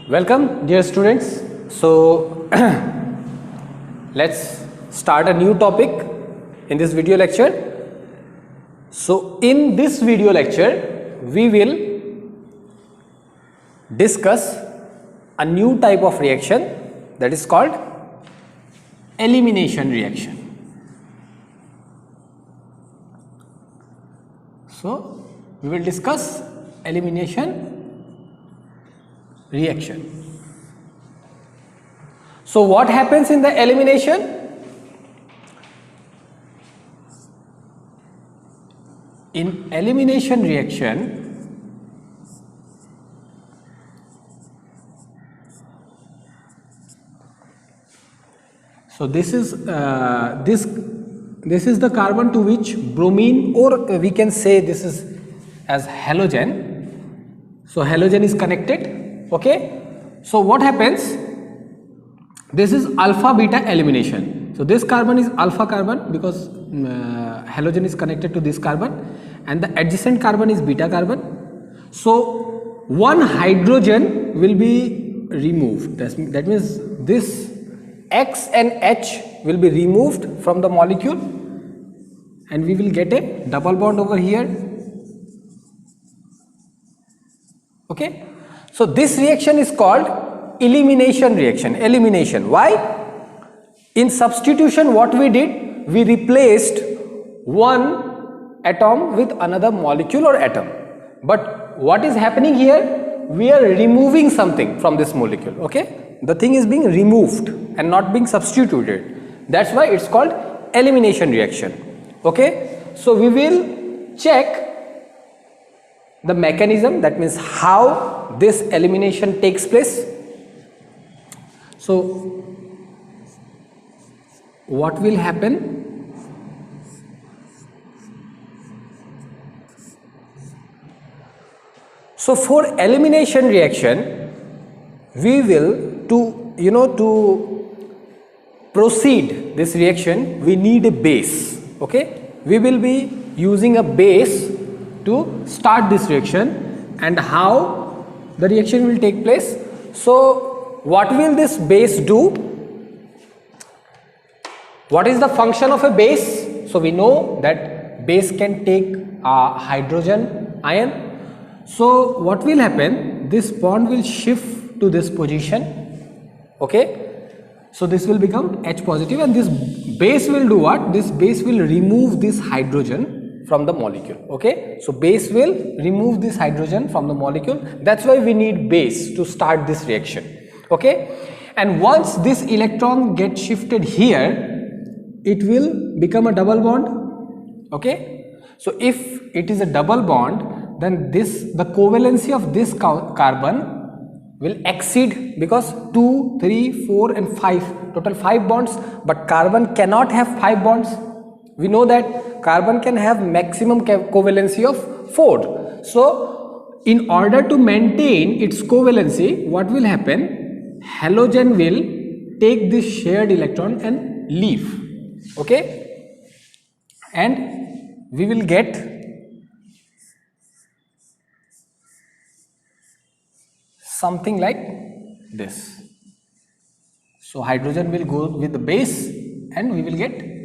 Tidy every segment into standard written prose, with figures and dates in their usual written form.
Welcome, dear students. So, let's start a new topic in this video lecture. So, in this video lecture, we will discuss a new type of reaction that is called elimination reaction. So, we will discuss elimination reaction. So what happens in the elimination? In elimination reaction, so this is this is the carbon to which bromine, or we can say this is as halogen. So halogen is connected. Okay, so what happens? This is alpha beta elimination. So this carbon is alpha carbon because halogen is connected to this carbon, and the adjacent carbon is beta carbon. So one hydrogen will be removed. That means this X and H will be removed from the molecule, and we will get a double bond over here. Okay. So this reaction is called elimination reaction. Elimination. Why? In substitution, what we did, we replaced one atom with another molecule or atom. But what is happening here? We are removing something from this molecule. Okay? The thing is being removed and not being substituted. That's why it's called elimination reaction. Okay? So we will check the mechanism, that means how this elimination takes place. So what will happen? So for elimination reaction, we will to proceed this reaction, we need a base. Okay, we will be using a base to start this reaction, and how the reaction will take place. So what will this base do? What is the function of a base? So we know that base can take a hydrogen ion. So what will happen? This bond will shift to this position. Okay, so this will become H positive, and this base will do what? This base will remove this hydrogen from the molecule. Okay, so base will remove this hydrogen from the molecule. That's why we need base to start this reaction. Okay, and once this electron gets shifted here, it will become a double bond. Okay, so if it is a double bond, then the covalency of this carbon will exceed, because 2, 3, 4 and 5, total 5 bonds, but carbon cannot have 5 bonds. We know that carbon can have maximum covalency of 4. So in order to maintain its covalency, what will happen? Halogen will take this shared electron and leave. Okay, and we will get something like this. So hydrogen will go with the base, and we will get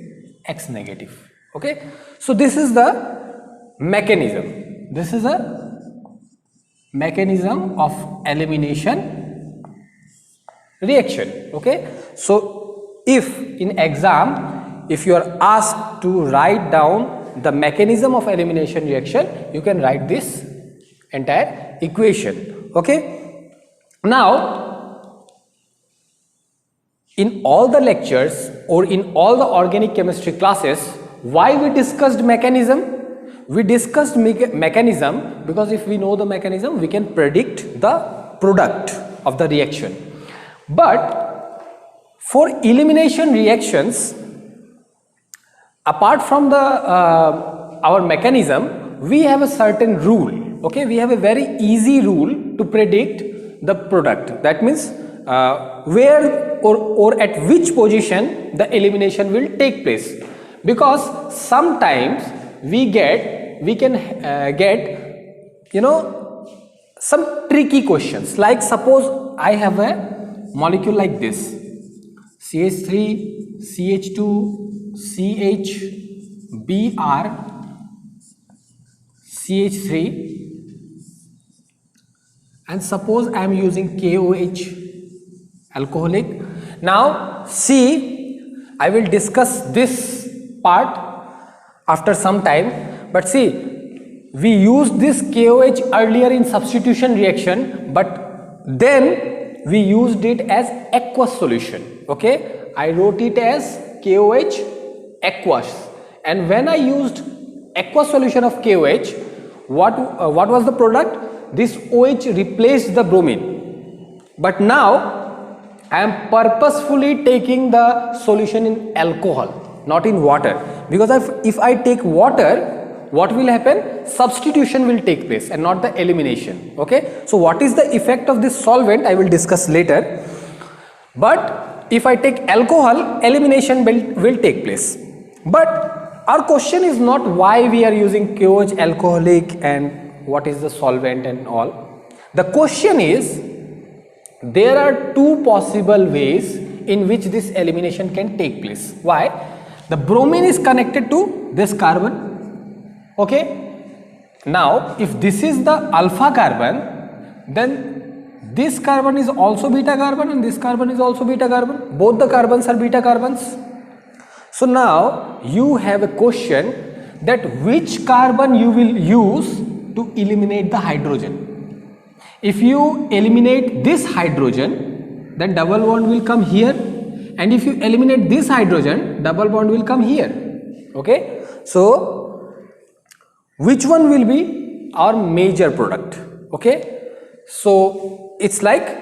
X negative. Okay, so this is the mechanism. This is a mechanism of elimination reaction. Okay, so if in exam, if you are asked to write down the mechanism of elimination reaction, you can write this entire equation. Okay, now in all the lectures or in all the organic chemistry classes, why we discussed mechanism? We discussed mechanism because if we know the mechanism, we can predict the product of the reaction. But for elimination reactions, apart from the our mechanism, we have a certain rule. Okay, we have a very easy rule to predict the product. That means where or at which position the elimination will take place, because sometimes we can get some tricky questions, like suppose I have a molecule like this, CH3 CH2 CH Br CH3, and suppose I am using KOH alcoholic. Now see, I will discuss this part after some time, but see, we used this KOH earlier in substitution reaction, but then we used it as aqueous solution. Okay, I wrote it as KOH aqueous, and when I used aqueous solution of KOH, what was the product? This OH replaced the bromine. But now I am purposefully taking the solution in alcohol, not in water, because if I take water, what will happen? Substitution will take place and not the elimination. Okay, so what is the effect of this solvent, I will discuss later. But if I take alcohol, elimination will take place. But our question is not why we are using KOH alcoholic and what is the solvent and all. The question is, there are two possible ways in which this elimination can take place. Why? The bromine is connected to this carbon. Okay, now if this is the alpha carbon, then this carbon is also beta carbon and this carbon is also beta carbon. Both the carbons are beta carbons. So now you have a question that which carbon you will use to eliminate the hydrogen. If you eliminate this hydrogen, then double bond will come here, and if you eliminate this hydrogen, double bond will come here. Okay, so which one will be our major product? Okay, so it's like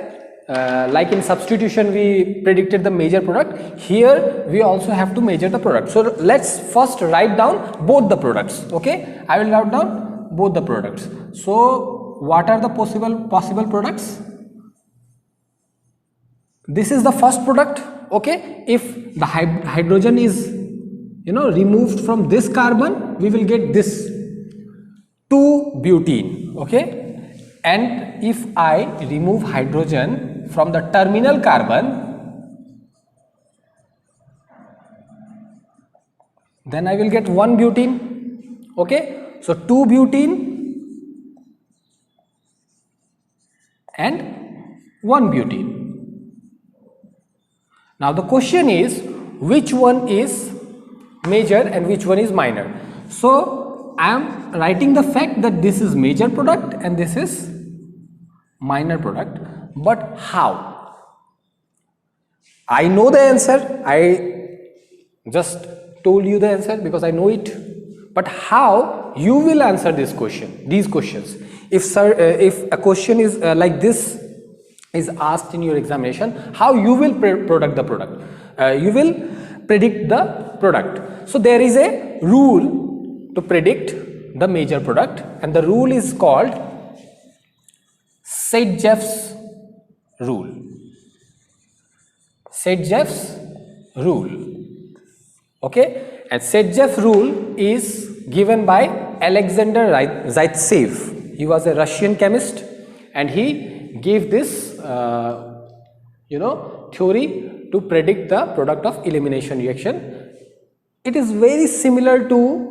in substitution we predicted the major product, here we also have to measure the product. So let's first write down both the products. Okay, I will write down both the products. So what are the possible products? This is the first product. Okay, if the hydrogen is removed from this carbon, we will get this 2-butene. Okay, and if I remove hydrogen from the terminal carbon, then I will get 1-butene. Okay, so 2-butene and 1-butene. Now the question is, which one is major and which one is minor? So I am writing the fact that this is major product and this is minor product, but how? I know the answer, I just told you the answer because I know it, but how you will answer this question, these questions? If a question is like this is asked in your examination, how you will predict the product? You will predict the product. So there is a rule to predict the major product, and the rule is called Saint-Jeff's rule. Saint-Jeff's rule. Okay, and Saint-Jeff rule is given by Alexander Zaitsev. He was a Russian chemist and he gave this theory to predict the product of elimination reaction. It is very similar to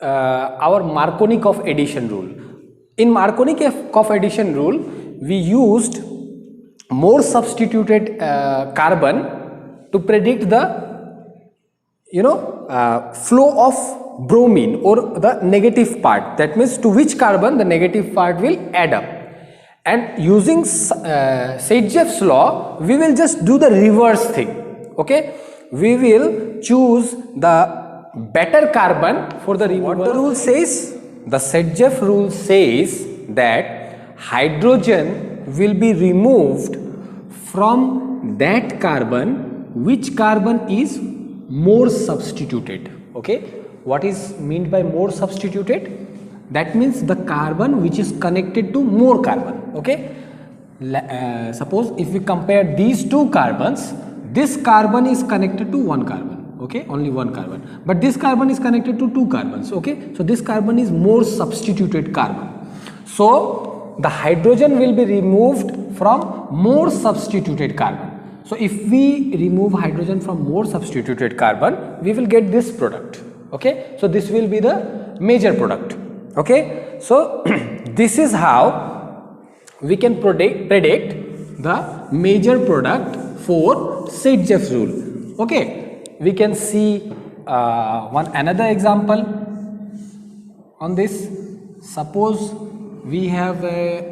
our Markovnikov addition rule. In Markovnikov addition rule, we used more substituted carbon to predict the flow of bromine or the negative part. That means to which carbon the negative part will add up. And using Saint-Jeff's law, we will just do the reverse thing. Okay, we will choose the better carbon for the removal. What the rule says? The Saint-Jeff rule says that hydrogen will be removed from that carbon which carbon is more substituted. Okay, what is meant by more substituted? That means the carbon which is connected to more carbon. Okay, suppose if we compare these two carbons, this carbon is connected to one carbon. Okay, only one carbon, but this carbon is connected to two carbons. Okay, so this carbon is more substituted carbon. So the hydrogen will be removed from more substituted carbon. So if we remove hydrogen from more substituted carbon, we will get this product. Okay, so this will be the major product. Okay, so this is how we can predict the major product for Saint-Jeff's rule. Okay, we can see another example on this. Suppose we have a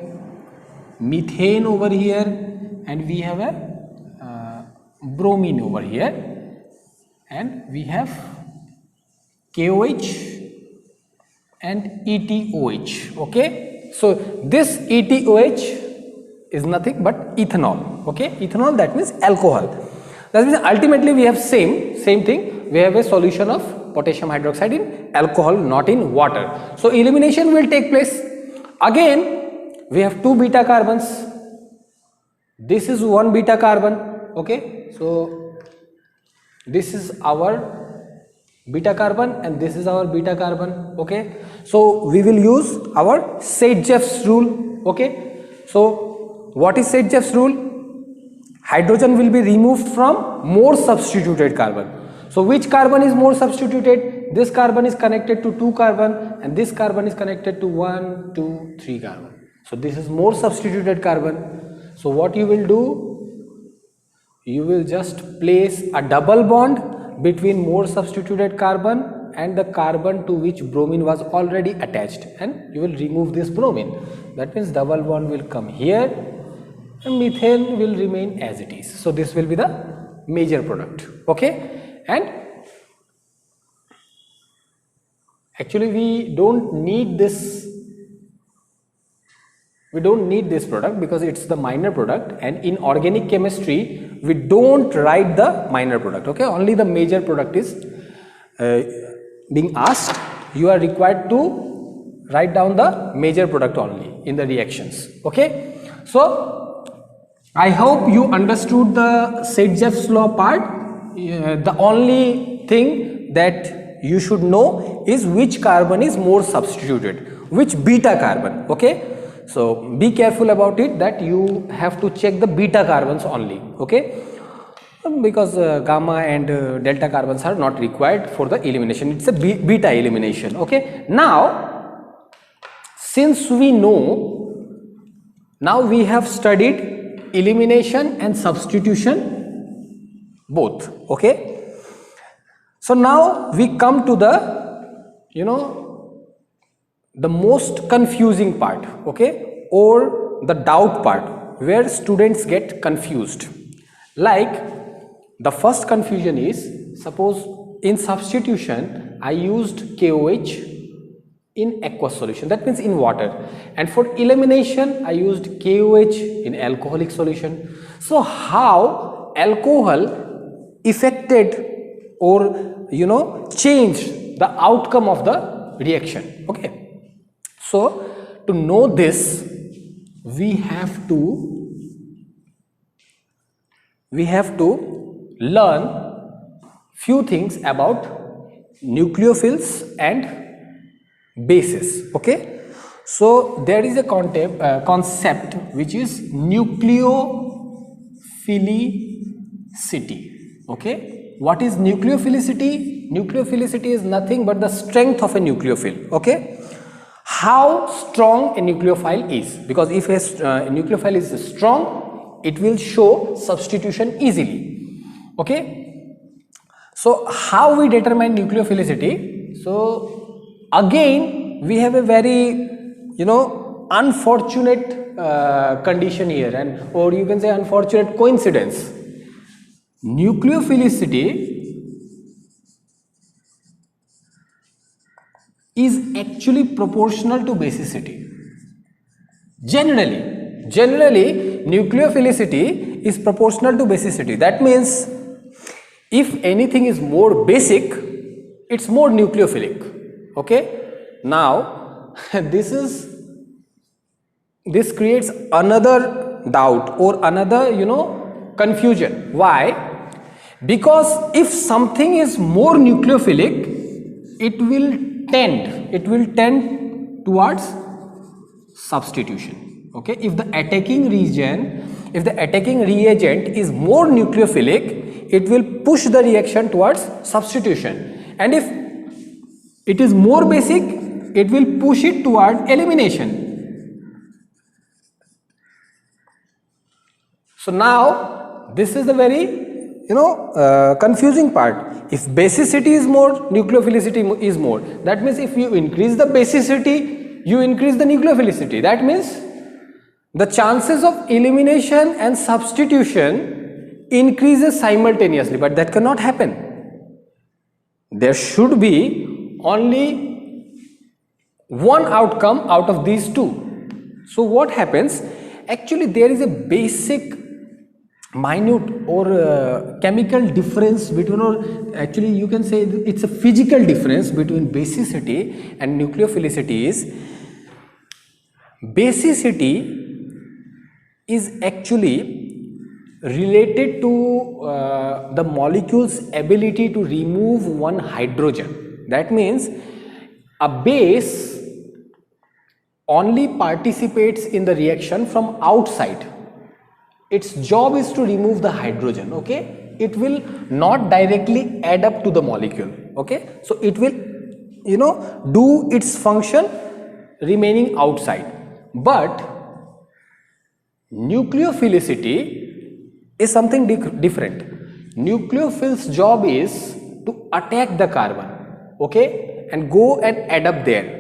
methane over here and we have a bromine over here, and we have KOH and ETOH. Okay, so this ETOH is nothing but ethanol. Okay, ethanol, that means alcohol. That means ultimately we have same thing. We have a solution of potassium hydroxide in alcohol, not in water. So elimination will take place. Again, we have two beta carbons. This is one beta carbon. Okay, so this is our beta carbon and this is our beta carbon. Okay, so we will use our Saint-Jeff's rule. Okay, so what is Saint-Jeff's rule? Hydrogen will be removed from more substituted carbon. So which carbon is more substituted? This carbon is connected to 2 carbon and this carbon is connected to 1, 2, 3 carbon. So this is more substituted carbon. So what you will do? You will just place a double bond between more substituted carbon and the carbon to which bromine was already attached, and you will remove this bromine. That means double bond will come here and methane will remain as it is. So this will be the major product. Okay, and actually we don't need this product because it's the minor product, and in organic chemistry we don't write the minor product. Okay, only the major product is being asked. You are required to write down the major product only in the reactions. Okay, so I hope you understood the Saint-Jeff's law part. The only thing that you should know is which carbon is more substituted, which beta carbon. Okay, so be careful about it, that you have to check the beta carbons only. Okay, because gamma and delta carbons are not required for the elimination. It's a beta elimination. Okay, now since we know, now we have studied elimination and substitution both. Okay, so now we come to the most confusing part, okay, or the doubt part, where students get confused. Like the first confusion is, suppose in substitution I used KOH in aqueous solution, that means in water, and for elimination I used KOH in alcoholic solution. So how alcohol affected or changed the outcome of the reaction? Okay, so to know this, we have to learn few things about nucleophiles and bases. Okay, so there is a concept which is nucleophilicity. Okay, what is nucleophilicity? Nucleophilicity is nothing but the strength of a nucleophile. Okay, how strong a nucleophile is, because if a nucleophile is strong, it will show substitution easily. Okay, so how we determine nucleophilicity? So again we have a very unfortunate condition here, and or you can say unfortunate coincidence. Nucleophilicity is actually proportional to basicity. Generally nucleophilicity is proportional to basicity. That means if anything is more basic, it's more nucleophilic. Okay, now this creates another doubt or another confusion. Why? Because if something is more nucleophilic, it will tend towards substitution. Okay, if the attacking reagent is more nucleophilic, it will push the reaction towards substitution, and if it is more basic, it will push it toward elimination. So now this is the very confusing part. If basicity is more, nucleophilicity is more. That means if you increase the basicity, you increase the nucleophilicity. That means the chances of elimination and substitution increases simultaneously, but that cannot happen. There should be only one outcome out of these two. So what happens? Actually, there is a basic minute or chemical difference between, or actually you can say it's a physical difference between basicity and nucleophilicity. Is basicity is actually related to the molecule's ability to remove one hydrogen. That means a base only participates in the reaction from outside. Its job is to remove the hydrogen. Okay, it will not directly add up to the molecule. Okay, so it will do its function remaining outside. But nucleophilicity is something different. Nucleophil's job is to attack the carbon, okay, and go and add up there.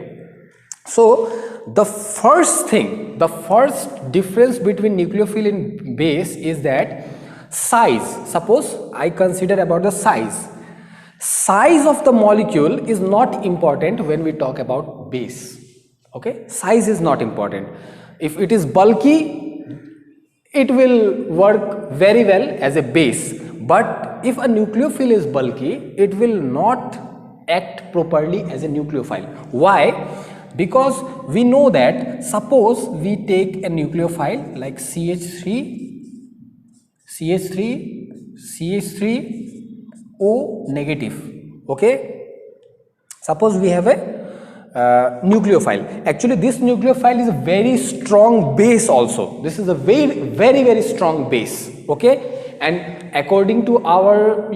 So the first difference between nucleophile and base is that size. Suppose I consider about the size. Size of the molecule is not important when we talk about base. Okay, size is not important. If it is bulky, it will work very well as a base. But if a nucleophile is bulky, it will not act properly as a nucleophile. Why? Because we know that suppose we take a nucleophile like CH3, O negative. Okay, suppose we have a nucleophile. Actually, this nucleophile is a very strong base also. This is a very strong base. Okay, and according to our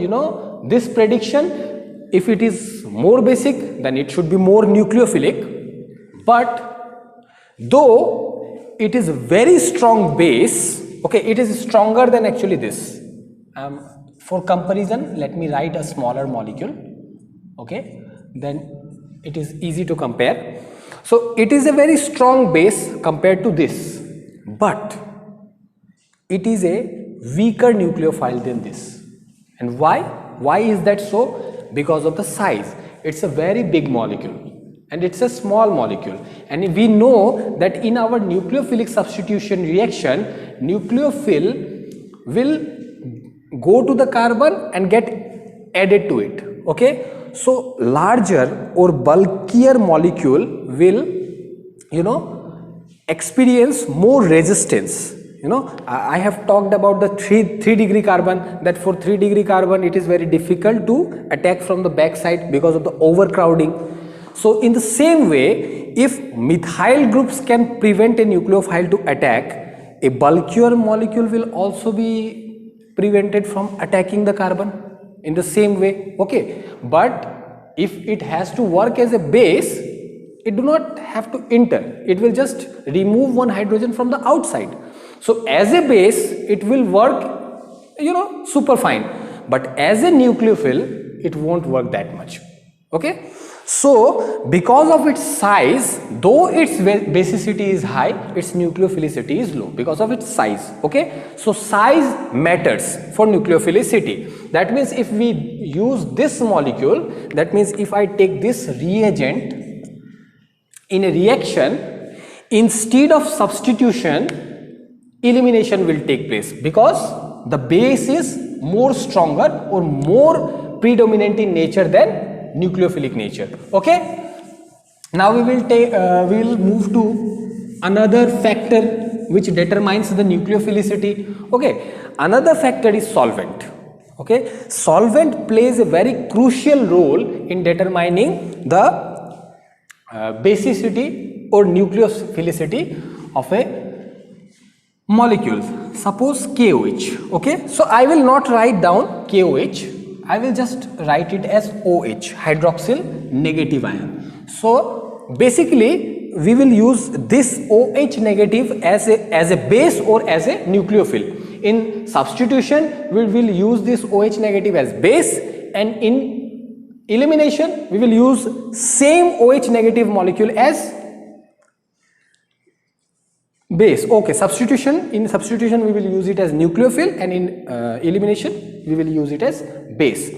this prediction, if it is more basic, then it should be more nucleophilic. But though it is a very strong base, okay, it is stronger than actually this. For comparison, let me write a smaller molecule. Okay, then it is easy to compare. So it is a very strong base compared to this, but it is a weaker nucleophile than this. And why? Why is that so? Because of the size. It's a very big molecule and it's a small molecule, and we know that in our nucleophilic substitution reaction, nucleophile will go to the carbon and get added to it. Okay, so larger or bulkier molecule will experience more resistance. I have talked about the 3 degree carbon, that for 3 degree carbon it is very difficult to attack from the back side because of the overcrowding. So in the same way, if methyl groups can prevent a nucleophile to attack, a bulkier molecule will also be prevented from attacking the carbon in the same way. Okay, but if it has to work as a base, it do not have to enter, it will just remove one hydrogen from the outside. So as a base it will work super fine, but as a nucleophile it won't work that much. Okay, so because of its size, though its basicity is high, its nucleophilicity is low because of its size. Okay, so size matters for nucleophilicity. That means if we use this molecule, that means if I take this reagent in a reaction, instead of substitution, elimination will take place because the base is more stronger or more predominant in nature than nucleophilic nature. Okay, now we will move to another factor which determines the nucleophilicity. Okay, another factor is solvent. Okay, solvent plays a very crucial role in determining the basicity or nucleophilicity of a molecules, suppose KOH. Okay, so I will not write down KOH, I will just write it as OH, hydroxyl negative ion. So basically we will use this OH negative as a base or as a nucleophile. In substitution we will use this OH negative as base, and in elimination we will use same OH negative molecule as base. Okay, in substitution we will use it as nucleophile, and in elimination we will use it as base.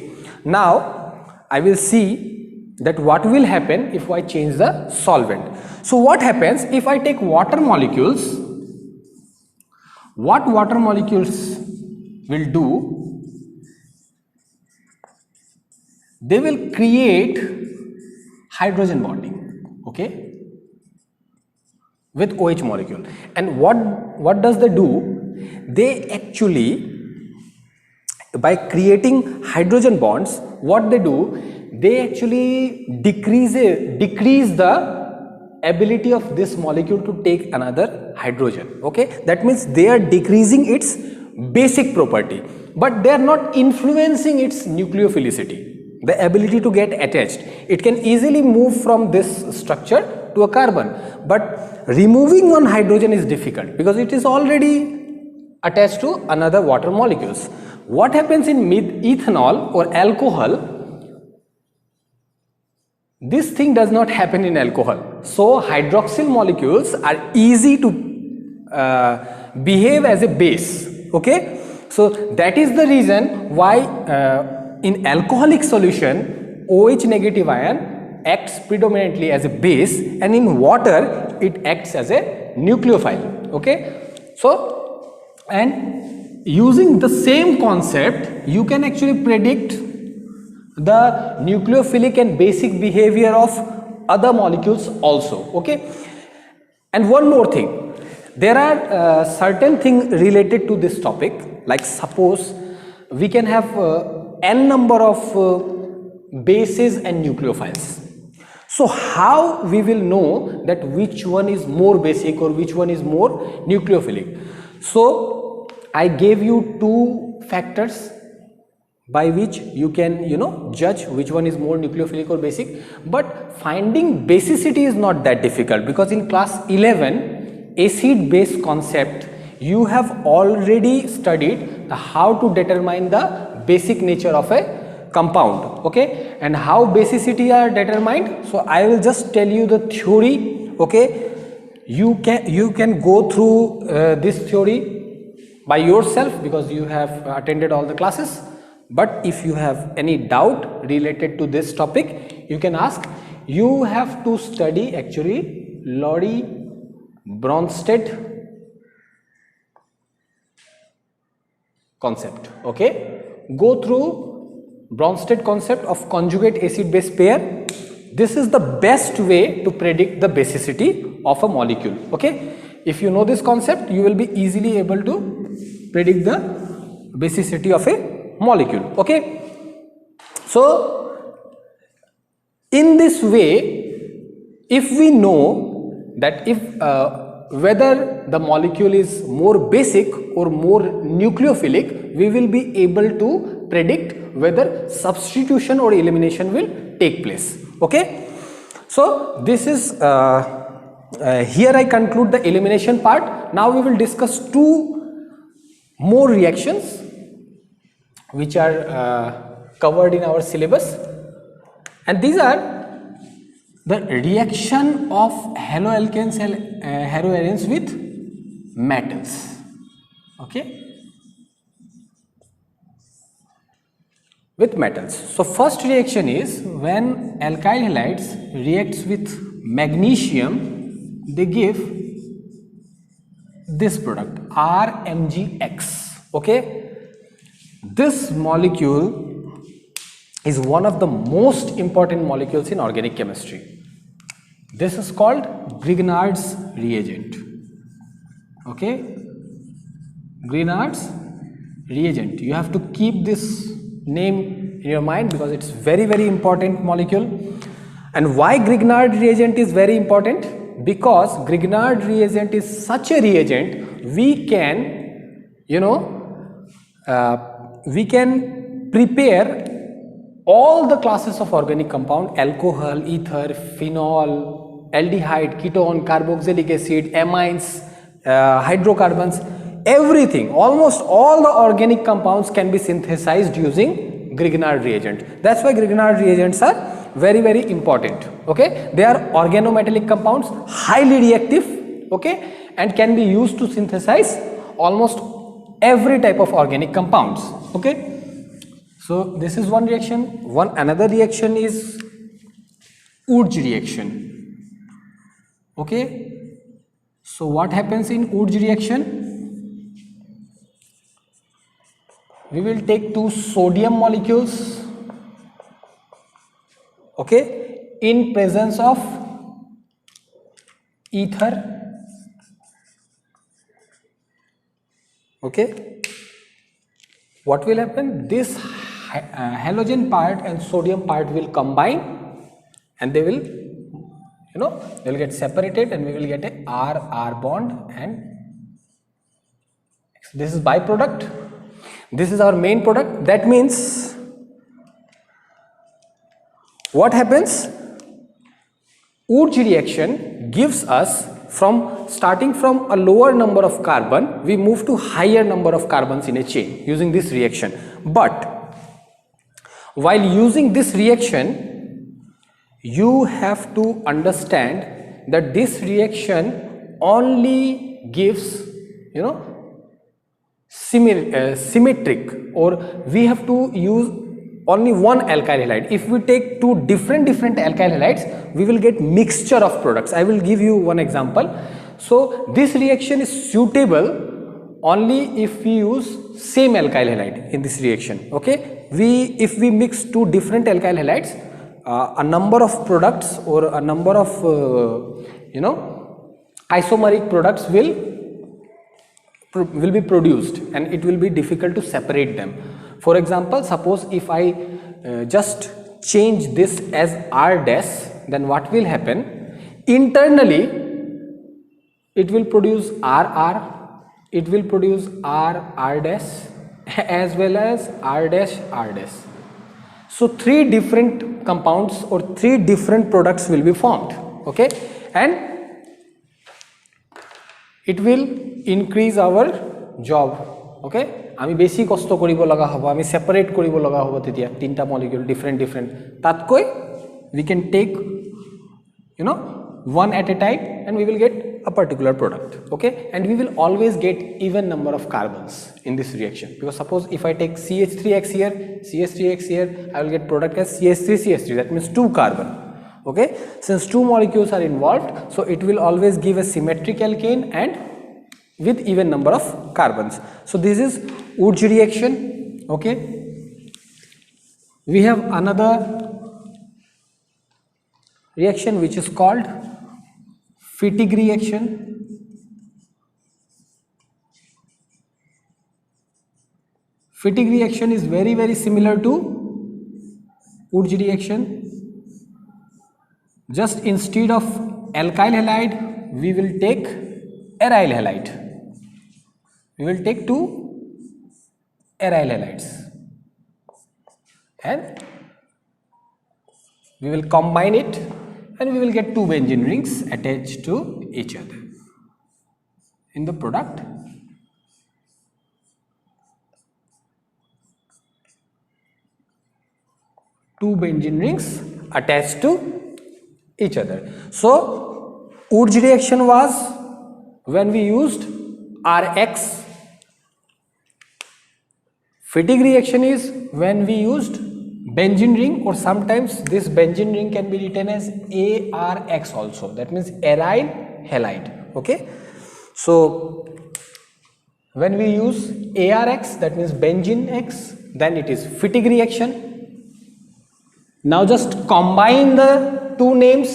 Now I will see that what will happen if I change the solvent. So what happens if I take water molecules? What water molecules will do? They will create hydrogen bonding, okay, with OH molecule. And what does they do? They actually, by creating hydrogen bonds, what they do, they actually decrease the ability of this molecule to take another hydrogen. Okay, that means they are decreasing its basic property, but they are not influencing its nucleophilicity, the ability to get attached. It can easily move from this structure to a carbon, but removing one hydrogen is difficult because it is already attached to another water molecules. What happens in ethanol or alcohol? This thing does not happen in alcohol. So hydroxyl molecules are easy to behave as a base. Okay, so that is the reason why in alcoholic solution OH negative ion acts predominantly as a base, and in water it acts as a nucleophile. Okay, so and using the same concept you can actually predict the nucleophilic and basic behavior of other molecules also. Okay, and one more thing, there are certain things related to this topic, like suppose we can have n number of bases and nucleophiles. So how we will know that which one is more basic or which one is more nucleophilic? So I gave you two factors by which you can judge which one is more nucleophilic or basic, but finding basicity is not that difficult, because in class 11 acid base concept you have already studied how to determine the basic nature of a compound. Okay, and how basicity are determined. So I will just tell you the theory. Okay, you can go through this theory by yourself because you have attended all the classes. But if you have any doubt related to this topic, you can ask. You have to study actually Lorentz-Bronsted concept. Okay, go through Bronsted concept of conjugate acid base pair. This is the best way to predict the basicity of a molecule. Okay, if you know this concept, you will be easily able to predict the basicity of a molecule. Okay, so in this way, if we know that if whether the molecule is more basic or more nucleophilic, we will be able to predict whether substitution or elimination will take place. Okay, so this is here I conclude the elimination part. Now we will discuss two more reactions which are covered in our syllabus, and these are the reaction of haloalkanes and heteroarenes with metals. Okay, with metals. So first reaction is when alkyl halides reacts with magnesium, they give this product RMgX. Okay, this molecule is one of the most important molecules in organic chemistry. This is called Grignard's reagent. Okay, Grignard's reagent. You have to keep this name in your mind because it's very important molecule. And why Grignard reagent is very important? Because Grignard reagent is such a reagent we can, we can prepare all the classes of organic compound: alcohol, ether, phenol, aldehyde, ketone, carboxylic acid, amines, hydrocarbons, everything. Almost all the organic compounds can be synthesized using Grignard reagent. That's why Grignard reagents are very, very important. Okay, they are organometallic compounds, highly reactive, okay, and can be used to synthesize almost every type of organic compounds. Okay, so this is one reaction. Another reaction is Urge reaction. Okay, so what happens in Urge reaction? We will take two sodium molecules, okay, in presence of ether. Okay, what will happen? This halogen part and sodium part will combine, and they will, they will get separated, and we will get a R-R bond, and this is byproduct. This is our main product. That means what happens? Urge reaction gives us, starting from a lower number of carbon, we move to higher number of carbons in a chain using this reaction. But while using this reaction, you have to understand that this reaction only gives, symmetric, or we have to use only one alkyl halide. If we take two different alkyl halides, we will get mixture of products. I will give you one example. So this reaction is suitable only if we use same alkyl halide in this reaction. Okay, if we mix two different alkyl halides, a number of products or a number of isomeric products will be produced, and it will be difficult to separate them. For example, suppose if I just change this as R dash, then what will happen? Internally, it will produce RR, it will produce R dash, as well as R dash. So three different compounds or three different products will be formed. Okay, and it will increase our job. Okay, আমি বেশি কষ্ট কৰিব লগা হ'ব, আমি separate কৰিব লগা হ'ব তেতিয়া তিনটা মলিকিউল ডিফারেন্ট তাতকৈ we can take one at a time, and we will get a particular product. Okay, and we will always get even number of carbons in this reaction, because suppose if I take CH3X here, CH3X here, I will get product as CH3CH3, that means 2 carbon. Okay, since 2 molecules are involved, so it will always give a symmetric alkane and with even number of carbons. So this is Urge reaction. Okay, we have another reaction which is called Fittig reaction. Fittig reaction is very, very similar to Urge reaction. Just instead of alkyl halide, we will take aryl halide. We will take 2 aryl halides, and we will combine it, and we will get 2 benzene rings attached to each other in the product. Two benzene rings attached to each other. So Urge reaction was when we used Rx. Fittig reaction is when we used benzene ring, or sometimes this benzene ring can be written as ARX also, that means aryl halide. Okay, so when we use ARX, that means benzene X, then it is Fittig reaction. Now just combine the two names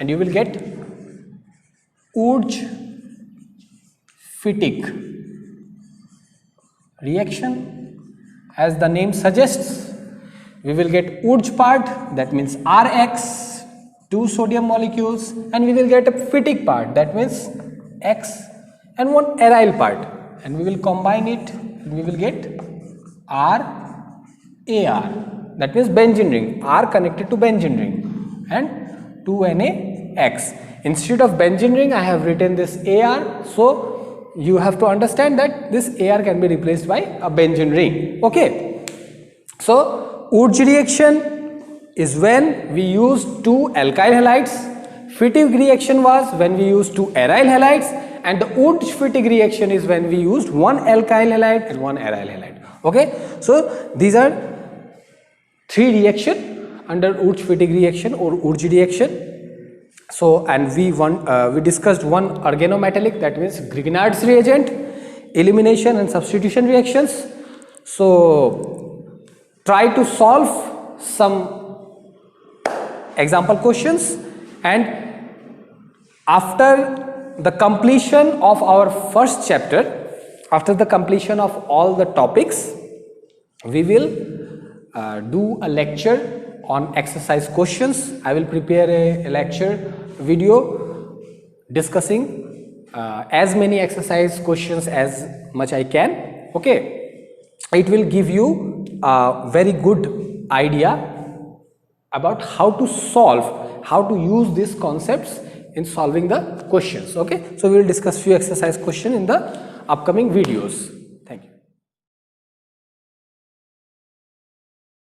and you will get Urge Fittig reaction. As the name suggests, we will get Urge part, that means Rx, 2 sodium molecules, and we will get a Fittig part, that means X, and one aryl part, and we will combine it and we will get R AR, that means benzene ring, R connected to benzene ring and 2NaX. Instead of benzene ring I have written this AR, so you have to understand that this AR can be replaced by a benzene ring. Okay, so Wurtz reaction is when we use two alkyl halides. Fittig reaction was when we used two aryl halides, and the Wurtz-Fittig reaction is when we used one alkyl halide and one aryl halide. Okay, so these are three reaction under Wurtz-Fittig reaction or Wurtz reaction. So, and we discussed one organometallic, that means Grignard's reagent, elimination and substitution reactions. So try to solve some example questions, and after the completion of our first chapter, after the completion of all the topics, we will do a lecture on exercise questions. I will prepare a lecture video discussing as many exercise questions as much I can. Okay, it will give you a very good idea about how to solve, how to use these concepts in solving the questions. Okay, so we will discuss few exercise questions in the upcoming videos.